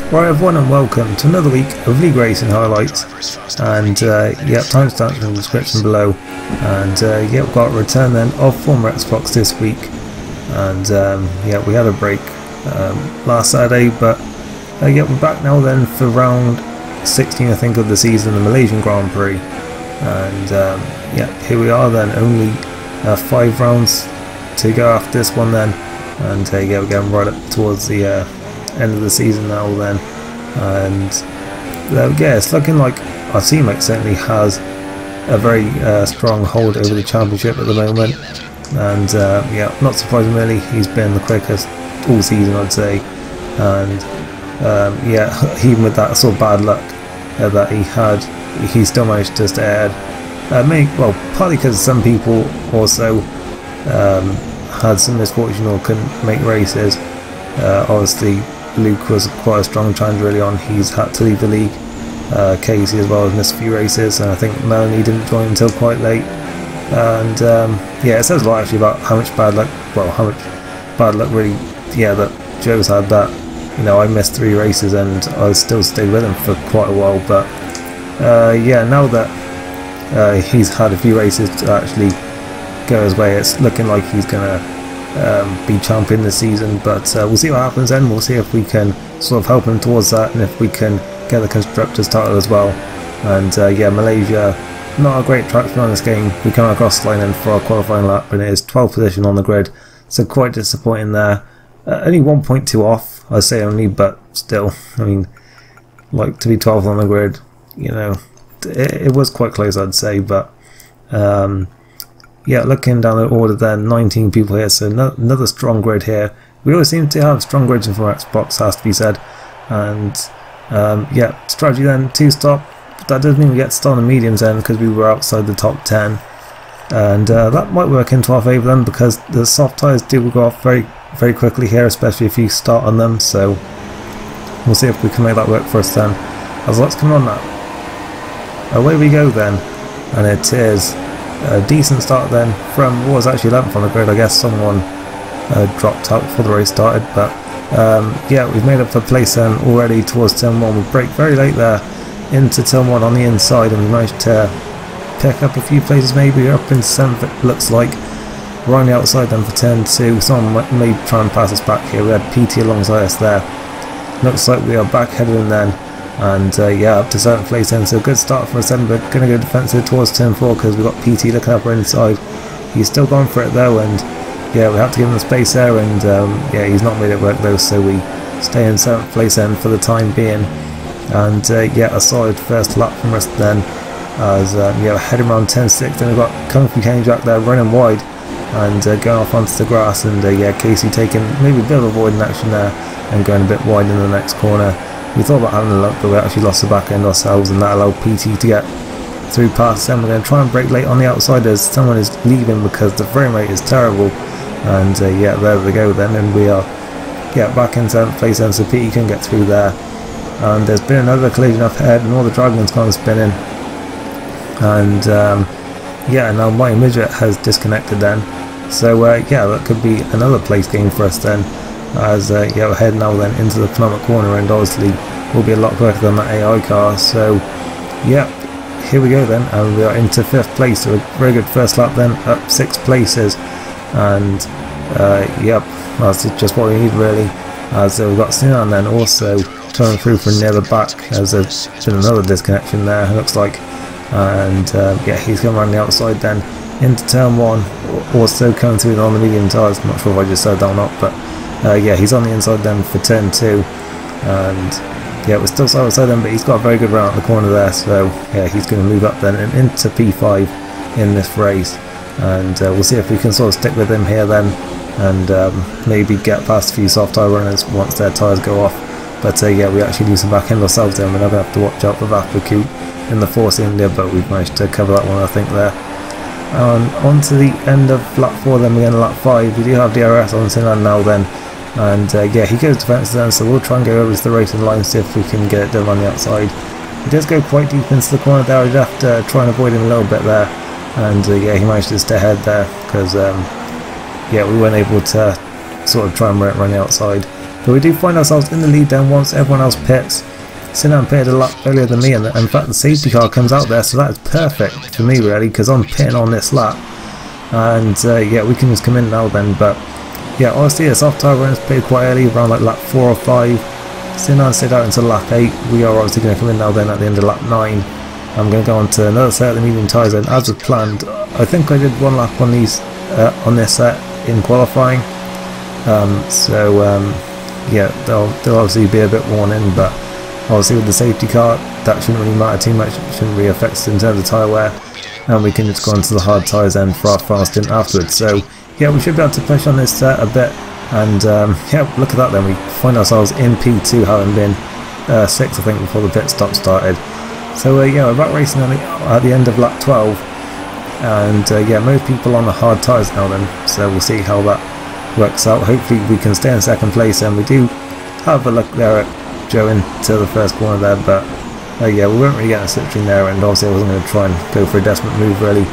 Right everyone, and welcome to another week of League Racing highlights, and timestamps in the description below. And we've got a return then of former Xbox this week, and we had a break last Saturday, but we're back now then for round 16 I think of the season, the Malaysian Grand Prix. And here we are then, only 5 rounds to go after this one then, and we're getting right up towards the end of the season now then. And it's looking like our teammate certainly has a very strong hold over the championship at the moment, and not surprisingly he's been the quickest all season, I'd say. And even with that sort of bad luck that he had, he still managed to stay ahead. Partly because some people also had some misfortune or couldn't make races. Obviously Luke was quite a strong challenge early on. He's had to leave the league. Casey as well has missed a few races, and I think Melanie didn't join until quite late. And it says a lot actually about how much bad luck really that Joe's had, that I missed 3 races and I still stayed with him for quite a while. But now that he's had a few races to actually go his way, it's looking like he's gonna be champion this season. But we'll see what happens then. We'll see if we can sort of help him towards that, and if we can get the constructors title as well. And Malaysia, not a great track for on this game. We come across the line in for our qualifying lap, and it is 12th position on the grid, so quite disappointing there. Only 1.2 off, I say only, but still, I mean, like, to be 12th on the grid, it was quite close, I'd say. But looking down the order then, 19 people here, so another strong grid here. We always seem to have strong grids for Xbox, has to be said. And strategy then, 2-stop. That doesn't mean we get to start on the mediums then, because we were outside the top 10. And that might work into our favour then, because the soft tyres do go off very, very quickly here, especially if you start on them. So we'll see if we can make that work for us then. As lots coming on now. Away we go then, and it is a decent start then from what was actually 11th on the grid. I guess someone dropped out before the race started, but we've made up for place then already towards turn 1. We break very late there into turn 1 on the inside, and we managed to pick up a few places. Maybe we're up in 7th, it looks like. We're on the outside then for turn 2. Someone may try and pass us back here. We had PT alongside us there. Looks like we are back heading then, and up to 7th place then, so a good start for us then. We're going to go defensive towards turn 4 because we've got PT looking up our inside. He's still gone for it though, and we have to give him the space there, and he's not made it work though, so we stay in 7th place then for the time being. And a solid first lap from us then, as heading around 10.6. Then we've got Kung Fu Kenny Jack there running wide and going off onto the grass, and Casey taking maybe a bit of avoiding action there and going a bit wide in the next corner. We thought about having a look, but we actually lost the back end ourselves, and that allowed PT to get through past them. We're going to try and break late on the outside as someone is leaving because the frame rate is terrible. And there we go then, and we are back in 7th place then, so PT can get through there. And there's been another collision up ahead, and all the dragons gone spinning. And now Mighty Midget has disconnected then, so that could be another place game for us then, as we're heading now then into the penultimate corner, and obviously will be a lot quicker than that AI car. So here we go then, and we are into 5th place, so a very good first lap then, up 6 places. And that's just what we need really, as we've got Sinan then also turning through from near the back, as there's been another disconnection there, it looks like. And he's going around the outside then into turn 1, also coming through on the medium tyres. I'm not sure if I just said that or not, but he's on the inside then for turn 2. And we're still side by side then, but he's got a very good run at the corner there, so he's going to move up then and into P5 in this race. And we'll see if we can sort of stick with him here then, and maybe get past a few soft tyre runners once their tyres go off. But we actually lose some back end ourselves then. We're not going to have to watch out for Vapaku in the Force India, but we've managed to cover that one I think there. On to the end of lap 4 then, we're going to lap 5. We do have DRS on Sinan now then, and he goes defensive then, so we'll try and go over to the racing line, see if we can get it done on the outside. He does go quite deep into the corner there. I'd have to try and avoid him a little bit there. And he managed to stay ahead there because we weren't able to sort of try and run the outside. But we do find ourselves in the lead then once everyone else pits. Sinan pitted a lap earlier than me, and in fact the safety car comes out there, so that is perfect for me really, because I'm pitting on this lap. And yeah, we can just come in now then. But yeah, honestly, the soft tyre runs pitted quite early, around like lap 4 or 5. Sinan stayed out until lap 8. We are obviously going to come in now then at the end of lap 9. I'm going to go on to another set of the medium tyres, and as was planned, I think I did one lap on these on this set in qualifying. Yeah, they'll obviously be a bit worn in, but obviously with the safety car that shouldn't really matter too much, shouldn't really affect us in terms of tyre wear, and we can just go on to the hard tyres then for our final stint afterwards. So yeah, we should be able to push on this set a bit, and yeah, look at that then, we find ourselves in P2 having been 6th I think before the pit stop started. So yeah, we're back racing at the end of lap 12, and yeah, most people on the hard tyres now then, so we'll see how that works out. Hopefully we can stay in second place, and we do have a look there at Joe into the first corner there, but yeah, we weren't really getting a slipstream there, and obviously I wasn't going to try and go for a desperate move really,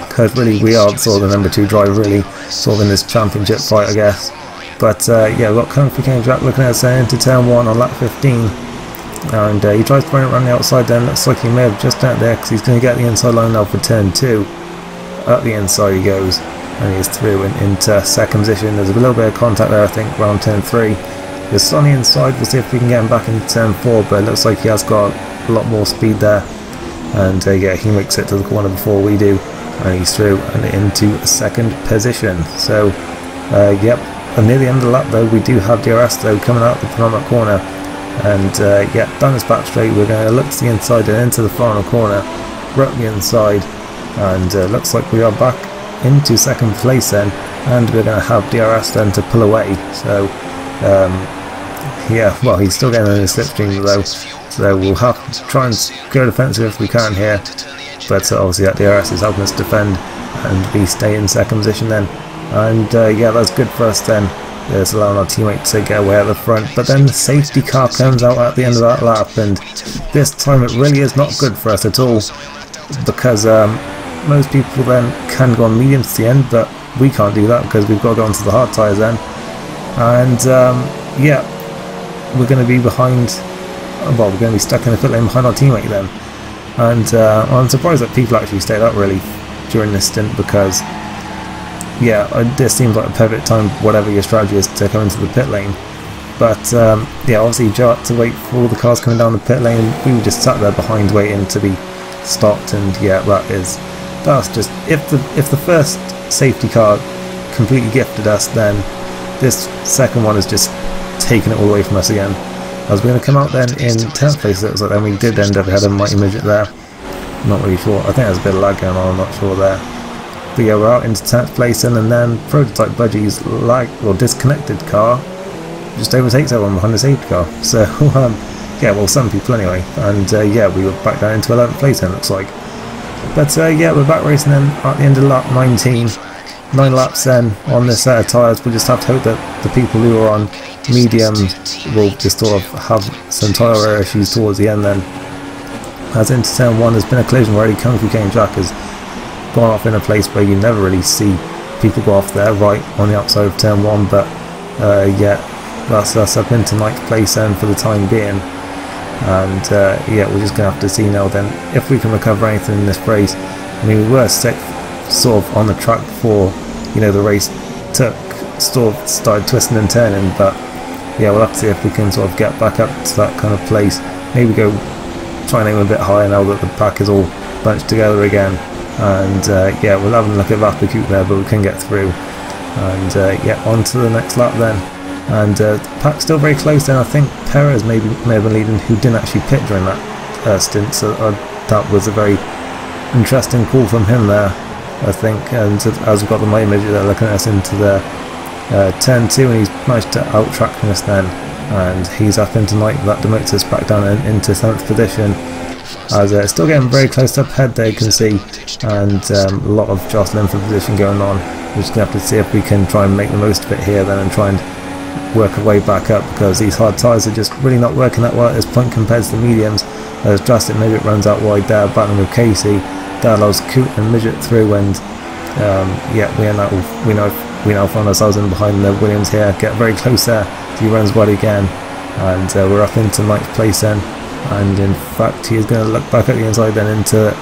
because really we are sort of the number 2 driver really, sort of in this championship fight I guess. But yeah, we've got Kung Fu King Jack looking at us into turn 1 on lap 15, and he tries to run it around the outside then, looks like he may have just done it there, because he's going to get the inside line now for turn 2. Up the inside he goes, and he's through and into second position. There's a little bit of contact there I think around turn 3. Just on the inside, we'll see if we can get him back into turn 4, but it looks like he has got a lot more speed there, and yeah, he makes it to the corner before we do, and he's through and into second position. So yep, and near the end of the lap though, we do have DRS though coming out the penultimate corner, and yeah, down this back straight we're going to look to the inside and into the final corner, right up the inside, and looks like we are back into second place then, and we're going to have DRS then to pull away. So yeah, well, he's still getting in his slipstream though, so we'll have to try and go defensive if we can here, but obviously that DRS is helping us defend, and we stay in second position then, and yeah, that's good for us then. It's allowing our teammate to get away at the front, but then the safety car comes out at the end of that lap, and this time it really is not good for us at all, because most people then can go on mediums to the end, but we can't do that because we've got to go onto the hard tyres then, and yeah, we're going to be behind, well, we're going to be stuck in the pit lane behind our teammate then, and I'm surprised that people actually stayed up really during this stint, because yeah, this seems like a perfect time, whatever your strategy is, to come into the pit lane. But yeah, obviously Joe had to wait for all the cars coming down the pit lane, we were just sat there behind waiting to be stopped, and yeah, that's just, if the first safety car completely gifted us, then this second one is just taking it all away from us again. As we're going to come out then in 10th place, it looks like, then we did end up ahead of Mighty Midget there. Not really sure, I think there's a bit of lag going on, I'm not sure there. But yeah, we're out into 10th place, and then Prototype Budgie's disconnected car just overtakes everyone behind the safety car. So yeah, well, some people anyway, and yeah, we were back down into 11th place then, it looks like. But yeah, we're back racing then at the end of lap 19. 9 laps then on this set of tyres. We'll just have to hope that the people who are on mediums will just sort of have some tyre wear issues towards the end then. As into turn 1, there's been a collision where Kung Fu King Jack has gone off in a place where you never really see people go off there, right on the outside of turn 1, but yeah, that's up into 9th place then for the time being. And yeah, we're just going to have to see now then if we can recover anything in this race. I mean, we were 6th sort of on the track before, you know, the race started twisting and turning, but yeah, we'll have to see if we can sort of get back up to that kind of place, maybe go try and aim a bit higher now that the pack is all bunched together again. And yeah, we'll have a look at Vapicoot there, but we can get through, and yeah, on to the next lap then. And the pack's still very close then. I think Perez may have been leading, who didn't actually pit during that stint, so that was a very interesting call from him there, I think. And as we've got the Mighty Midget there looking at us into the turn 2, and he's managed to out-track us then, and he's up into 9th. That demotes us back down into 7th position, as it's still getting very close up ahead there, you can see, and a lot of jostling for position going on. We're just going to have to see if we can try and make the most of it here then, and try and work our way back up, because these hard tyres are just really not working that well at this point compared to the mediums. As Drastic Midget runs out wide there, battling with Casey, that allows Coot and Midget through, and yeah, we now we now find ourselves in behind the Williams here, get very close there, he runs wide again, and we're up into 9th place then, and in fact he is going to look back at the inside then into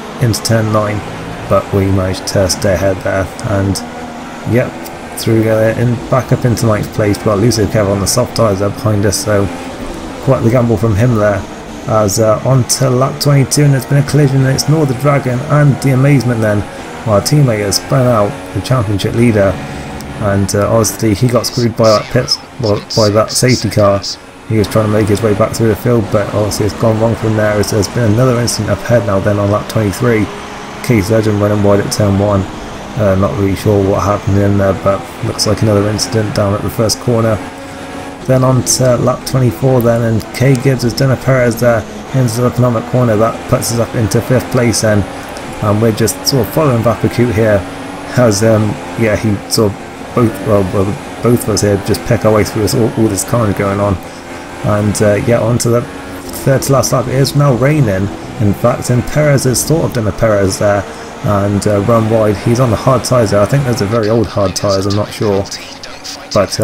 turn 9, but we managed to stay ahead there, and yep, through in back up into 9th place. We've got Lucio Kev on the soft tyres there behind us, so quite the gamble from him there. As on to lap 22, and there's been a collision, and it's Nor the Dragon and the Amazement then. Our teammate has spun out, the championship leader, and obviously he got screwed by that safety car. He was trying to make his way back through the field, but obviously it's gone wrong from there, as there's been another incident up ahead now then on lap 23. Case Legend running wide at turn 1. Not really sure what happened in there, but looks like another incident down at the first corner. Then on to lap 24 then, and K Gibbs has done a Perez there into the penultimate corner. That puts us up into 5th place then, and we're just sort of following Vapicut here, as yeah, he sort of both of us here just pick our way through all this carnage going on. And yeah, on to the 3rd to last lap. It is now raining, in fact, and Perez has sort of done a Perez there and run wide. He's on the hard tyres there. I think those are very old hard tyres, I'm not sure, but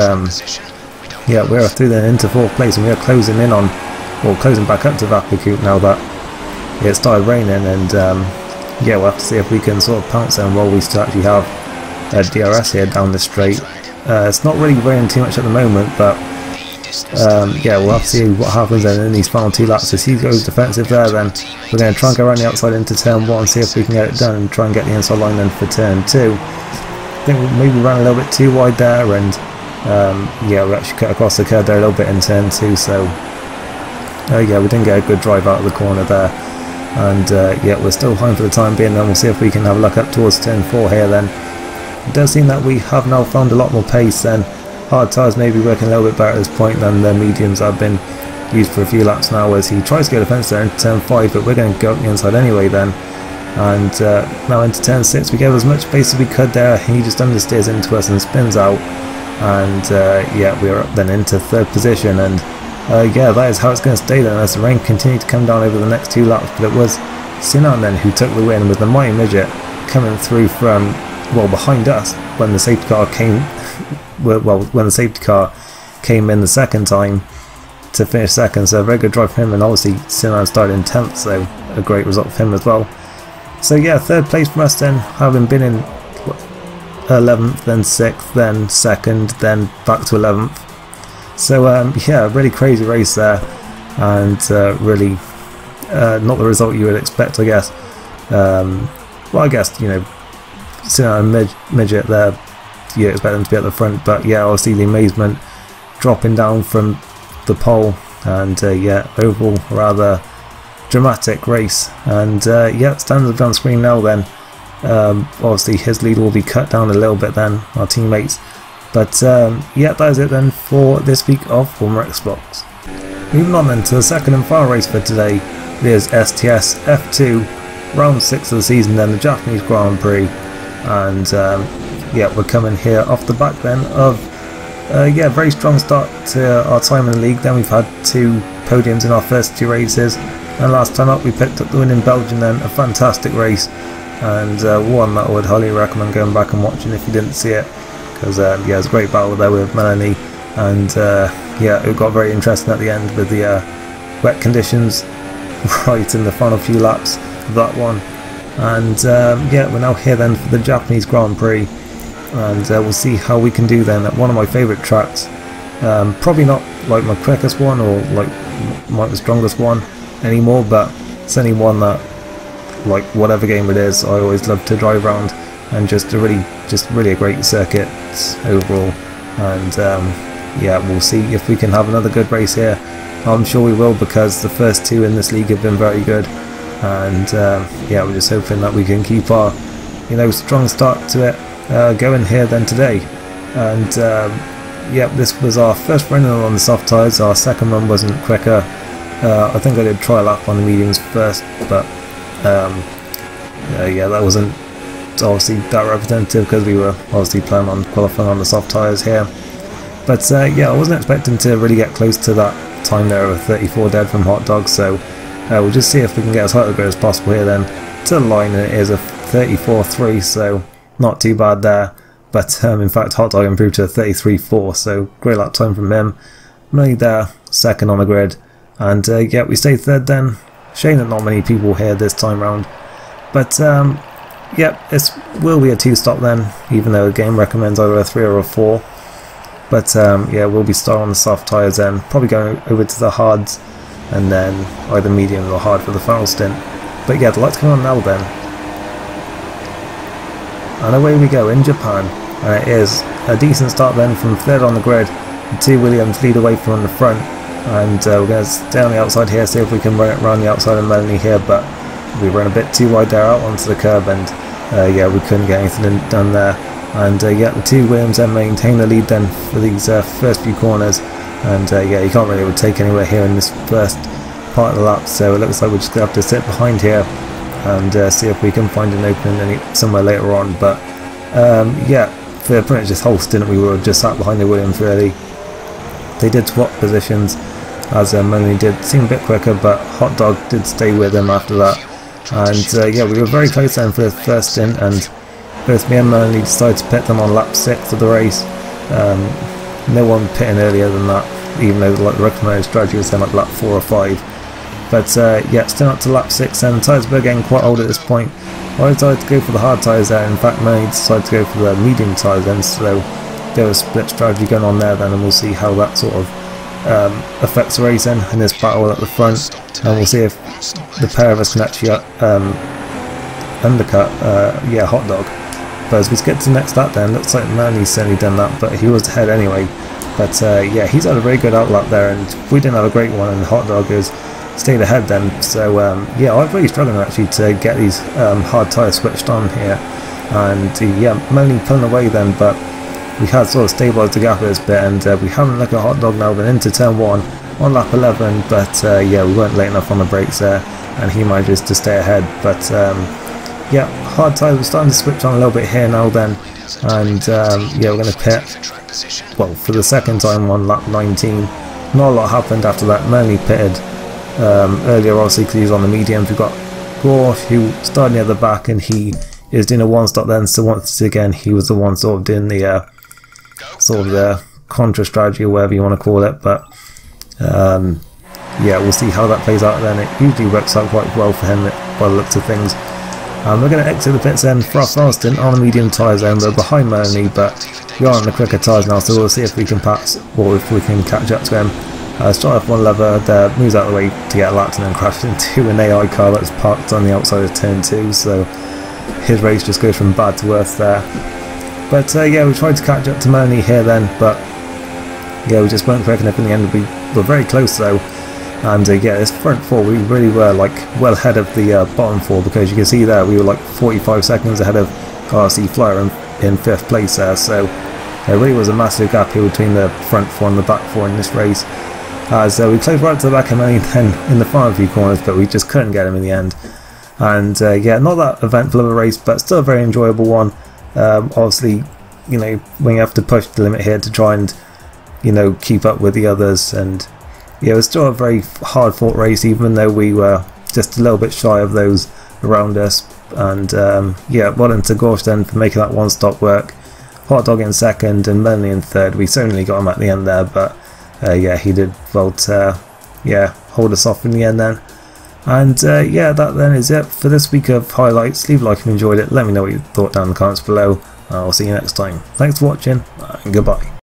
yeah, we're through then into 4th place, and we are closing in on, or closing back up to Vapicut now that it started raining, and yeah, we'll have to see if we can sort of pounce them while we still actually have DRS here down the straight. It's not really raining too much at the moment, but yeah, we'll have to see what happens then in these final 2 laps. As he goes defensive there, then we're going to try and go around the outside into turn 1, see if we can get it done and try and get the inside line then for turn 2. I think we maybe ran a little bit too wide there, and yeah, we actually cut across the curb there a little bit in turn 2, so yeah, we didn't get a good drive out of the corner there, and yeah, we're still behind for the time being. Then we'll see if we can have a look up towards turn 4 here then. It does seem that we have now found a lot more pace then. Hard tyres may be working a little bit better at this point than the mediums that have been used for a few laps now, as he tries to get a fence there into turn 5, but we're going to go up the inside anyway then. And now into turn 6, we gave as much space as we could there. He just understeers into us and spins out, and yeah, we're up then into 3rd position, and yeah, that is how it's going to stay then as the rain continued to come down over the next 2 laps. But it was Sinan then who took the win, with the Mighty Midget coming through from, well, behind us when the safety car came when the safety car came in the second time to finish 2nd. So a very good drive from him, and obviously Sinan started in 10th, so a great result for him as well. So yeah, 3rd place from us then, having been in 11th, then 6th, then 2nd, then back to 11th. So yeah, really crazy race there, and really not the result you would expect, I guess. Well, I guess, you know, Sinan and Midget there, you expect them to be at the front, but yeah, obviously the Amazement dropping down from the pole, and yeah, overall rather dramatic race. And yeah, stands up on screen now then. Obviously his lead will be cut down a little bit then, our teammates, but yeah, that is it then for this week of Former Xbox. Moving on then to the 2nd and final race for today. It is STSF1 round 6 of the season then, the Japanese Grand Prix, and yeah, we're coming here off the back then of yeah, very strong start to our time in the league. Then we've had 2 podiums in our first 2 races, and last time up we picked up the win in Belgium then, a fantastic race, and one that I would highly recommend going back and watching if you didn't see it, because yeah, it was a great battle there with Melanie, and yeah, it got very interesting at the end with the wet conditions right in the final few laps of that one. And yeah, we're now here then for the Japanese Grand Prix, and we'll see how we can do then at one of my favourite tracks. Probably not like my quickest one or like my strongest one anymore, but it's only one that, like whatever game it is, I always love to drive around, and just really a great circuit overall. And yeah, we'll see if we can have another good race here. I'm sure we will, because the first 2 in this league have been very good, and yeah, we're just hoping that we can keep our, you know, strong start to it going here then today. And yeah, this was our first run on the soft tyres. Our second run wasn't quicker. I think I did try a lap on the mediums first, but yeah, that wasn't obviously that representative, because we were obviously planning on qualifying on the soft tyres here. But yeah, I wasn't expecting to really get close to that time there of 34 dead from Hot Dog, so we'll just see if we can get as high a grade as possible here then to the line, and it is a 34.3, so not too bad there. but in fact Hot Dog improved to a 33.4, so great lap time from him. Melanie there, second on the grid, and yeah, we stayed third then. Shame that not many people here this time round, but yeah, it will be a 2-stop then, even though the game recommends either a 3 or a 4. But yeah, we'll be starting on the soft tyres then, probably going over to the hards, and then either medium or hard for the final stint. But yeah, the lights come on now then. And away we go in Japan, and it is a decent start then from third on the grid. The 2 Williams lead away from the front, and we're going to stay on the outside here, see if we can run it around the outside of Melanie here, but we ran a bit too wide there out onto the curb, and yeah, we couldn't get anything done there. And yeah, the 2 Williams then maintain the lead then for these first few corners, and yeah, you can't really overtake anywhere here in this first part of the lap, so it looks like we're just going to have to sit behind here and see if we can find an opening somewhere later on. But yeah, for pretty much this whole stint we were just sat behind the Williams really. They did swap positions as Melanie did, seem a bit quicker, but Hot Dog did stay with him after that. And yeah, we were very close then for the first stint, and both me and Melanie decided to pit them on lap 6 of the race. No one pitting earlier than that, even though like, the recommended strategy was then like lap 4 or 5. But yeah, still up to lap 6 and the tyres were getting quite old at this point. I decided to go for the hard tyres there. In fact, Melanie decided to go for the medium tyres then, so there was a split strategy going on there then, and we'll see how that sort of affects the race in this battle at the front, and we'll see if the pair of us can actually undercut yeah, Hot Dog. But as we get to the next lap then, looks like Melanie's certainly done that, but he was ahead anyway. But yeah, he's had a very good outlap there, and we didn't have a great one, and Hot Dog has stayed ahead then. So yeah, I'm really struggling actually to get these hard tyres switched on here, and yeah, Melanie pulling away then, but we had sort of stabilised the gap a bit, and we haven't looked at Hot Dog now, but into turn 1 on lap 11, but yeah, we weren't late enough on the brakes there, and he manages to stay ahead. But yeah, hard tyres, we're starting to switch on a little bit here now then, and yeah, we're going to pit, well, for the second time on lap 19. Not a lot happened after that. Melanie pitted earlier obviously because he was on the mediums. We've got Gorsh who started near the back, and he is doing a 1-stop then, so once again he was the one sort of doing the sort of the contra strategy or whatever you want to call it. But yeah, we'll see how that plays out then. It usually works out quite well for him by the looks of things. We're going to exit the pits then for our final stint on the medium tyres then. We're behind Melanie, but we are on the quicker tyres now, so we'll see if we can pass, or if we can catch up to him. Start off one lever there, moves out of the way to get lapped, and then crashes into an AI car that's parked on the outside of turn 2, so his race just goes from bad to worse there. But yeah, we tried to catch up to Melanie here then, but yeah, we just weren't quick enough in the end. We were very close though, and yeah, this front 4 we really were like well ahead of the bottom 4, because you can see there we were like 45 seconds ahead of RC Flyer in 5th place there, so there really was a massive gap here between the front 4 and the back 4 in this race. So we closed right to the back of Melanie then in the final few corners, but we just couldn't get him in the end. And yeah, not that eventful of a race, but still a very enjoyable one. Obviously, you know, when you have to push the limit here to try and, you know, keep up with the others, and yeah, it was still a very hard fought race, even though we were just a little bit shy of those around us. And yeah, well done to Gorsh then for making that 1-stop work. Hot Dog in second and Melanie in third. We certainly got him at the end there, but yeah, he did well to yeah, hold us off in the end then. And yeah, that then is it for this week of highlights. Leave a like if you enjoyed it. Let me know what you thought down in the comments below. I'll see you next time. Thanks for watching, and goodbye.